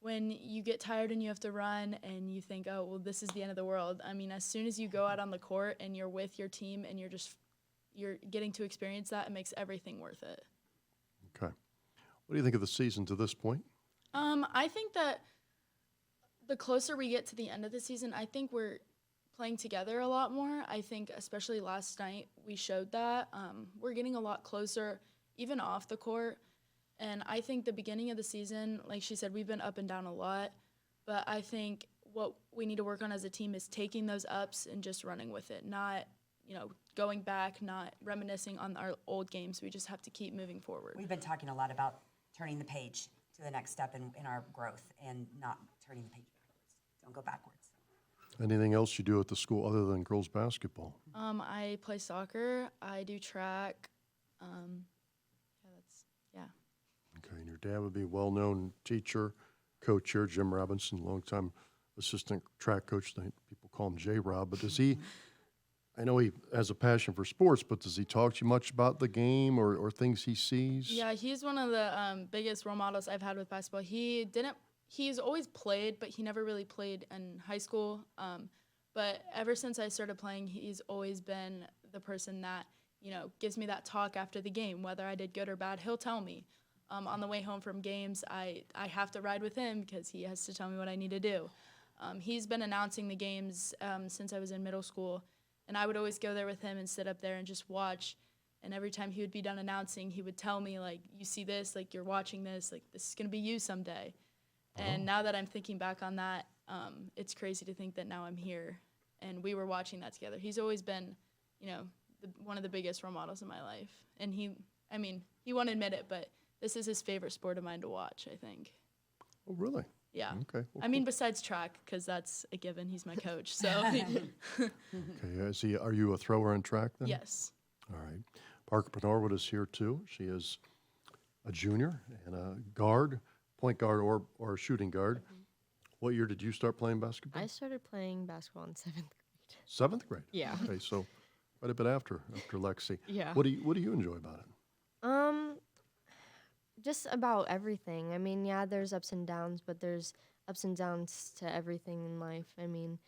when you get tired and you have to run and you think, oh, well, this is the end of the world. I mean, as soon as you go out on the court and you're with your team and you're getting to experience that, it makes everything worth it. Okay. What do you think of the season to this point? I think that the closer we get to the end of the season, I think we're playing together a lot more. I think especially last night we showed that. We're getting a lot closer, even off the court. And I think the beginning of the season, like she said, we've been up and down a lot. But I think what we need to work on as a team is taking those ups and just running with it, not, going back, not reminiscing on our old games. We just have to keep moving forward. We've been talking a lot about turning the page to the next step in our growth and not turning the page backwards. Don't go backwards. Anything else you do at the school other than girls basketball? I play soccer. I do track. Okay, and your dad would be a well-known teacher, coach here, Jim Robinson, longtime assistant track coach. People call him J-Rob. But does he, I know he has a passion for sports, but does he talk to you much about the game or things he sees? Yeah, he's one of the biggest role models I've had with basketball. He's always played, but he never really played in high school. But ever since I started playing, he's always been the person that, gives me that talk after the game. Whether I did good or bad, he'll tell me. On the way home from games, I have to ride with him because he has to tell me what I need to do. He's been announcing the games since I was in middle school, and I would always go there with him and sit up there and just watch. And every time he would be done announcing, he would tell me, you see this, you're watching this, this is going to be you someday. And now that I'm thinking back on that, it's crazy to think that now I'm here, and we were watching that together. He's always been, one of the biggest role models in my life. And he won't admit it, but this is his favorite sport of mine to watch, I think. Oh, really? Yeah. Okay. Well, besides track, because that's a given. He's my coach. So. Okay. Are you a thrower in track then? Yes. All right. Parker Penorwood is here too. She is a junior and a guard, point guard or a shooting guard. Mm-hmm. What year did you start playing basketball? I started playing basketball in 7th grade. 7th grade? Yeah. Okay, so quite a bit after Lexi. Yeah. What do you enjoy about it? Just about everything. I mean, yeah, there's ups and downs, but there's ups and downs to everything in life. I mean,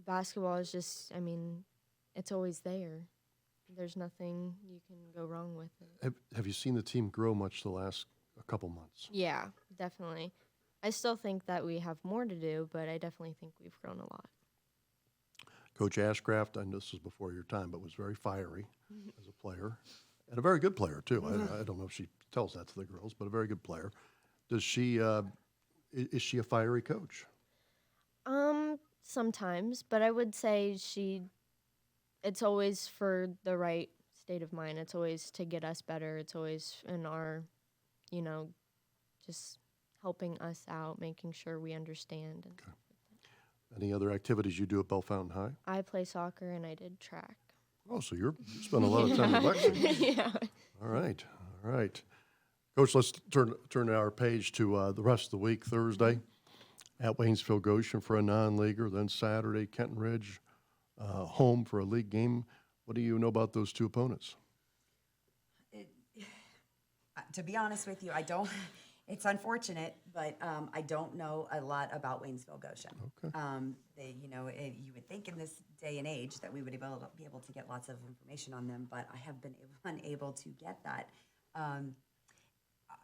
basketball is just, it's always there. There's nothing you can go wrong with it. Have you seen the team grow much the last couple months? Yeah, definitely. I still think that we have more to do, but I definitely think we've grown a lot. Coach Ashcraft, I know this was before your time, but was very fiery as a player. And a very good player, too. I don't know if she tells that to the girls, but a very good player. Does she, is she a fiery coach? Sometimes, but I would say it's always for the right state of mind. It's always to get us better. It's always in our, just helping us out, making sure we understand. And Okay. Any other activities you do at Bell Fountain High? I play soccer and I did track. Oh, so you spend a lot of time at Lexington. Yeah. All right. Coach, let's turn our page to the rest of the week. Thursday at Waynesville Goshen for a non-leaguer, then Saturday, Kenton Ridge home for a league game. What do you know about those two opponents? To be honest with you, I don't. It's unfortunate, but I don't know a lot about Waynesville Goshen. Okay. You would think in this day and age that we would be able to get lots of information on them, but I have been unable to get that.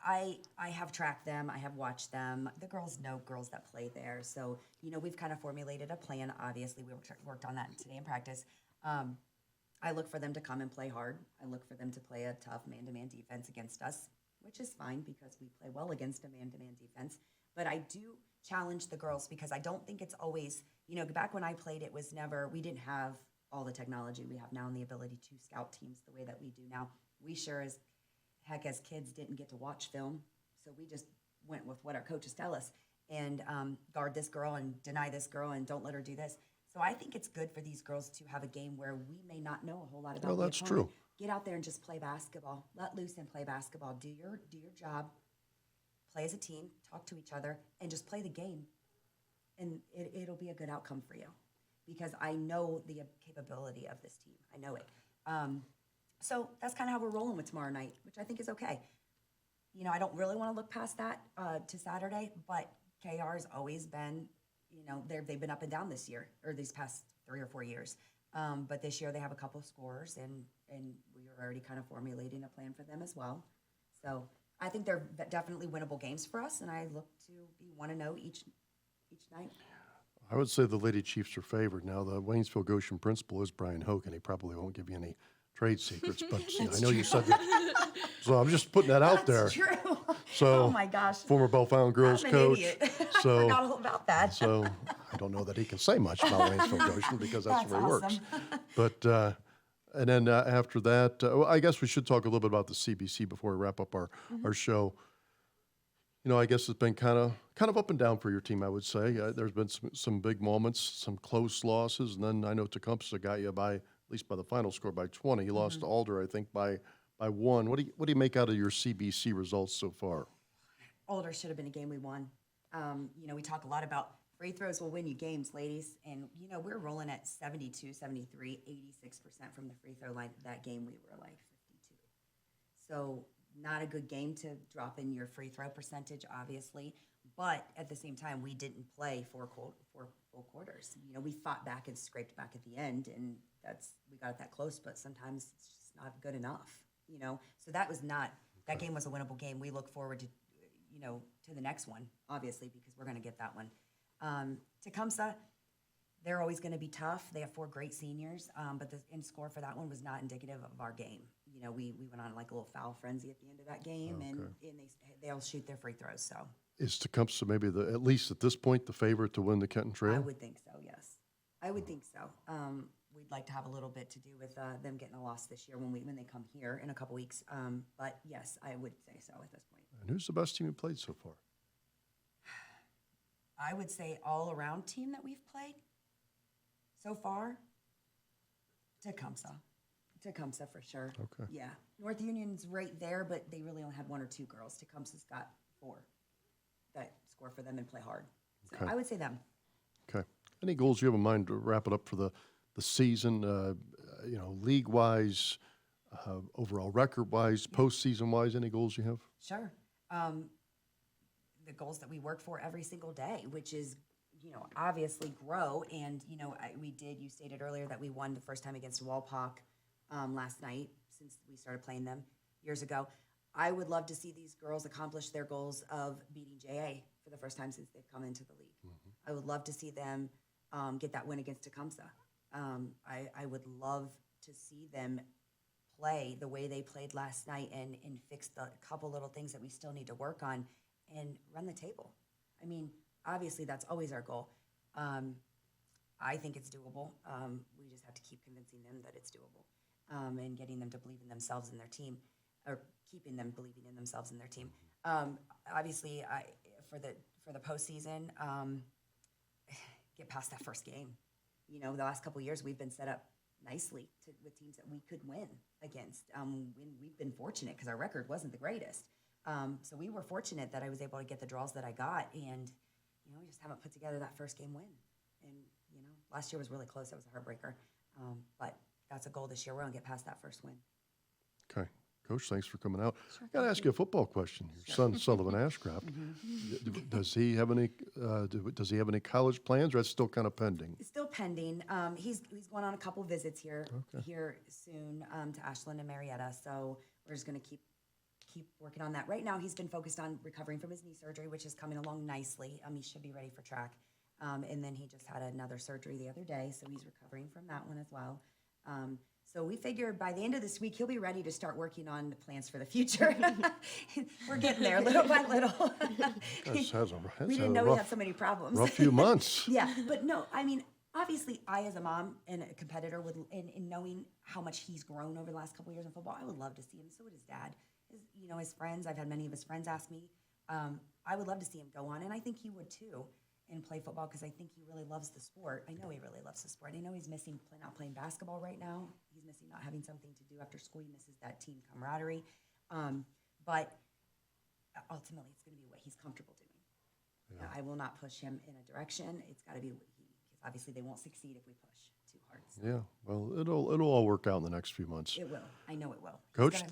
I have tracked them. I have watched them. The girls know girls that play there, so we've kind of formulated a plan. Obviously, we worked on that today in practice. I look for them to come and play hard. I look for them to play a tough man-to-man defense against us, which is fine because we play well against a man-to-man defense. But I do challenge the girls because I don't think it's always, back when I played, it was never, we didn't have all the technology we have now and the ability to scout teams the way that we do now. We sure as heck as kids didn't get to watch film, so we just went with what our coaches tell us and guard this girl and deny this girl and don't let her do this. So I think it's good for these girls to have a game where we may not know a whole lot about. Well, that's true. Get out there and just play basketball. Let loose and play basketball. Do your job. Play as a team. Talk to each other and just play the game. And it'll be a good outcome for you because I know the capability of this team. I know it. So that's kind of how we're rolling with tomorrow night, which I think is okay. I don't really want to look past that to Saturday, but KR has always been, they've been up and down this year or these past 3 or 4 years. But this year they have a couple of scorers, and we are already kind of formulating a plan for them as well. So I think they're definitely winnable games for us, and I look to be 1-0 each night. I would say the Lady Chiefs are favored. Now, the Waynesville Goshen principal is Brian Hogan. He probably won't give you any trade secrets, but I know you said that. So I'm just putting that out there. That's true. So, oh my gosh. Former Bellefontaine girls I'm an coach. idiot. So, I forgot all about that. So I don't know that he can say much about Waynesville Goshen because that's where he works. But and then after that, well, I guess we should talk a little bit about the CBC before we wrap up our show. I guess it's been kind of up and down for your team, I would say. There's been some big moments, some close losses, and then I know Tecumseh got you by, at least by the final score, by 20. You lost to Alder, I think, by 1. What do you make out of your CBC results so far? Alder should have been a game we won. We talk a lot about free throws will win you games, ladies. And, we're rolling at 72, 73, 86% from the free throw line. That game we were like 52. So not a good game to drop in your free throw percentage, obviously. But at the same time, we didn't play four full quarters. We fought back and scraped back at the end, and we got it that close, but sometimes it's just not good enough. So that game was a winnable game. We look forward to the next one, obviously, because we're going to get that one. Tecumseh, they're always going to be tough. They have 4 great seniors, but the end score for that one was not indicative of our game. We went on like a little foul frenzy at the end of that game, and they'll shoot their free throws. So is Tecumseh maybe at least at this point the favorite to win the Kenton Trail? I would think so. Yes, I would think so. We'd like to have a little bit to do with them getting a loss this year when they come here in a couple weeks. But yes, I would say so at this point. And who's the best team you played so far? I would say all around team that we've played so far. Tecumseh for sure. Okay. Yeah. North Union's right there, but they really only had 1 or 2 girls. Tecumseh's got 4 that score for them and play hard. So Okay. I would say them. Okay. Any goals you have in mind to wrap it up for the season, league-wise, overall record-wise, postseason-wise, any goals you have? Sure. The goals that we work for every single day, which is, obviously grow. And, you stated earlier that we won the first time against Walpock last night since we started playing them years ago. I would love to see these girls accomplish their goals of beating JA for the first time since they've come into the league. I would love to see them get that win against Tecumseh. I would love to see them play the way they played last night and fix the couple little things that we still need to work on and run the table. I mean, obviously that's always our goal. I think it's doable. We just have to keep convincing them that it's doable and getting them to believe in themselves and their team, or keeping them believing in themselves and their team. Obviously, for the postseason, get past that first game. The last couple of years we've been set up nicely with teams that we could win against. We've been fortunate because our record wasn't the greatest. So we were fortunate that I was able to get the draws that I got, and we just haven't put together that first game win. And last year was really close. That was a heartbreaker. But that's a goal this year. We're gonna get past that first win. Okay, Coach, thanks for coming out. I got to ask you a football question. Your son, Sullivan Ashcraft, does he have any college plans, or that's still kind of pending? It's still pending. He's going on a couple visits here soon to Ashland and Marietta. So we're just going to keep working on that. Right now, he's been focused on recovering from his knee surgery, which is coming along nicely. He should be ready for track. And then he just had another surgery the other day, so he's recovering from that one as well. So we figure by the end of this week, he'll be ready to start working on the plans for the future. We're getting there little by little. We didn't know he had so many problems. Rough few months. Yeah, but no, I mean, obviously, I as a mom and a competitor, in knowing how much he's grown over the last couple of years in football, I would love to see him. So would his dad. His friends. I've had many of his friends ask me. I would love to see him go on, and I think he would too, and play football because I think he really loves the sport. I know he really loves the sport. I know he's missing not playing basketball right now. He's missing not having something to do after school. He misses that team camaraderie. But ultimately, it's going to be what he's comfortable doing. I will not push him in a direction. It's got to be what because obviously they won't succeed if we push too hard. So. Yeah, well, it'll all work out in the next few months. It will. I know it will. Coach,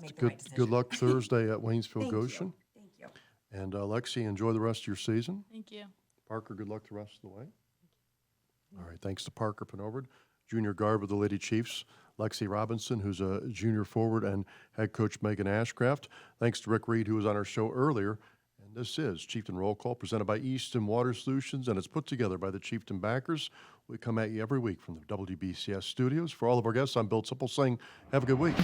good luck Thursday at Waynesville Thank Goshen. you. Thank you. And Lexi, enjoy the rest of your season. Thank you. Parker, good luck the rest of the way. All right, thanks to Parker Penobard, junior guard with the Lady Chiefs, Lexi Robinson, who's a junior forward, and head coach Megan Ashcraft. Thanks to Rick Reed, who was on our show earlier. And this is Chieftain Roll Call, presented by Easton Water Solutions, and it's put together by the Chieftain backers. We come at you every week from the WBCS studios. For all of our guests, I'm Bill Tipple saying have a good week.